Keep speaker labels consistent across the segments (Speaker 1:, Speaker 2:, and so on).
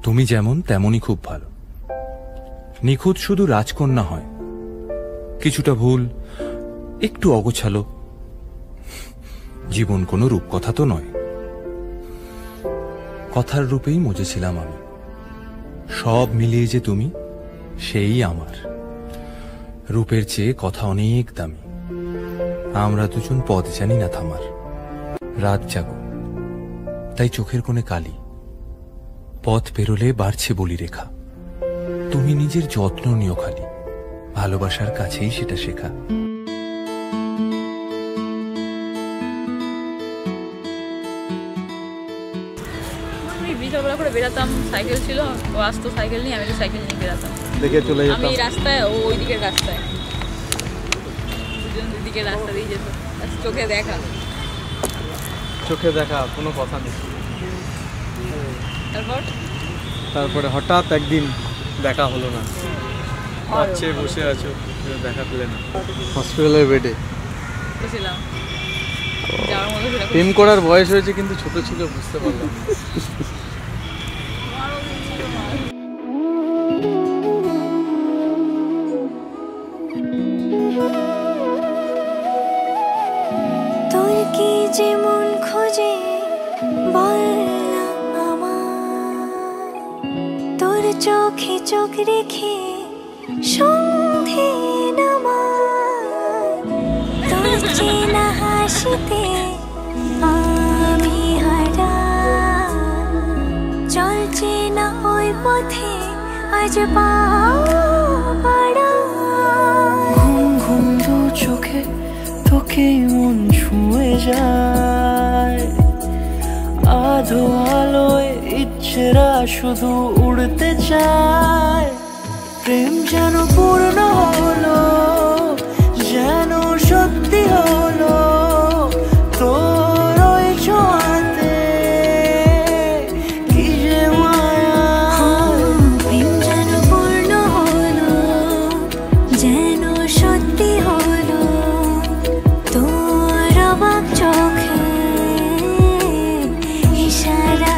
Speaker 1: তুমি যেমন তেমনই খুব ভালো। নিখুঁত শুধু রাজকন্যা হয়, কিছুটা ভুল, একটু অগোছালো। জীবন কোনো রূপকথা তো নয়। কথার রূপেই মজেছিলাম আমি। সব মিলিয়ে যে তুমি, সেই আমার। রূপের চেয়ে কথা অনেক দামি। আমরা দুজন পথ জানি না থামার। রাত জাগো, তাই চোখের কোণে কালি। পথ পেরোলে বাড়ছে বলি রেখা। তুমি নিজের যত্ন নিও খালি, ভালোবাসার কাছেই সেটা শেখা।
Speaker 2: বিকালবেলা করে বেরাতাম, সাইকেল ছিল, ও আসতো সাইকেল নিয়ে, আমি তো সাইকেল নিয়ে বেরাতাম।
Speaker 3: দেখে চলে যেতাম।
Speaker 2: আমি রাস্তায়, ও ওই দিকের রাস্তায়, দুজন দুই দিকের রাস্তা দিয়ে যেত। চোখে দেখা,
Speaker 3: চোখে দেখা, কোনো কথা নেই। তারপরে হঠাৎ একদিন দেখা হলো না, বাচ্চে বসে আছো, দেখা পেলে না। হসপিটালের বেডে
Speaker 2: বসেছিলাম।
Speaker 3: প্রেম করার বয়স হয়েছে, কিন্তু ছোট ছিল, বুঝতে পারলাম।
Speaker 4: তোর কি যেমন খোঁজে বললাম আমার, তোর চোখে চোখ রেখে সন্ধে নামার, তোর চেনা হাসিতে আমি হারা, চলছে না ওই পথে আজ পাড়া। ঘুম ঘুম দু চোখে তোকে মন ছুঁয়ে যায়, আধো আলোয় ইচ্ছেরা শুধু উড়তে চায়। প্রেম যেন পূর্ণ হলো, যেন সত্যি হলো, তোর ওই ছোঁয়াতে কি যে মায়া। প্রেম যেন পূর্ণ হলো, যেন সত্যি হলো, তোর অবাক চোখে ইশারা।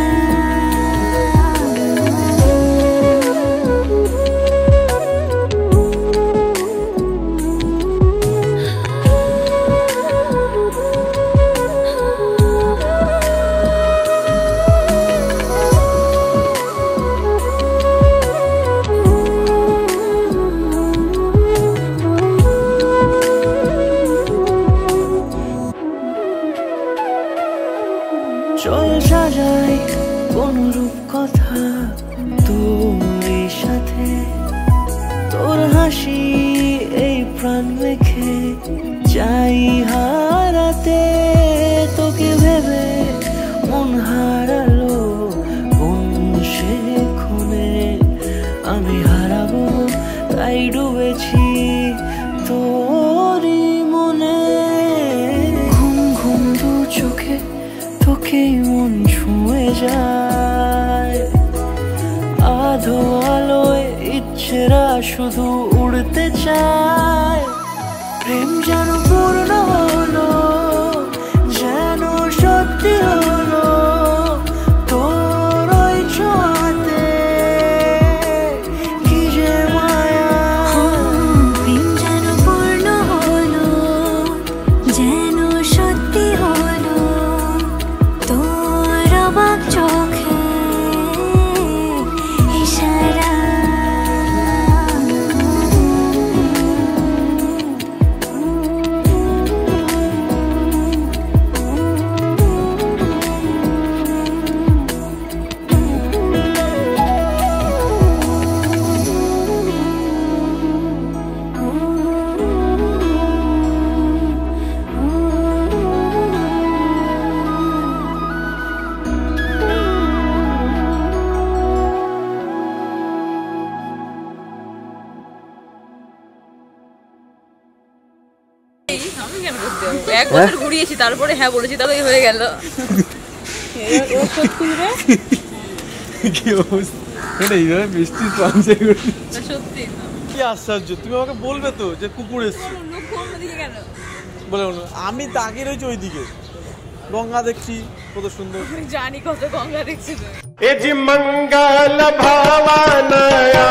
Speaker 4: চল সাজাই কোন রূপ কথা তোর সাথে, তোর হাসি এই প্রাণ মেখে চাই হারাতে। তোকে ভেবে মন হারালো কোন সে খুনে, আমি হারাবো তাই ডুবেছি তোরই মনে। ঘুম ঘুম দু চোখে তোকে মন ছুঁয়ে যায়, আধো আলোয় ইচ্ছেরা শুধু উড়তে চায়। প্রেম যেন পূর্ণ হলো, যেন সত্যি হলো, তোর ওই ছোঁয়াতে কি যে মায়া। প্রেম যেন পূর্ণ হলো, যেন সত্যি হলো, তোর অবাক চোখে ইশারা।
Speaker 2: আমি কেন করতে যাবো? 1 বছর ঘুরিয়েছি, তারপরে হ্যাঁ বলেছি, তাহলে হয়ে গেল।
Speaker 3: কি অবস্থা, এটা এইভাবে মিষ্টি ট্রান্সফার করে
Speaker 2: সত্যি
Speaker 3: কি আশ্চর্য। তুমি আমাকে বলবে তো যে কুকুর এসছে,
Speaker 2: কেন
Speaker 3: বলে আমি তাকিয়ে রয়েছি ওইদিকে, গঙ্গা দেখছি, কত সুন্দর।
Speaker 2: আমি জানি কত গঙ্গা দেখছি তুমি।
Speaker 5: मंगल भावनया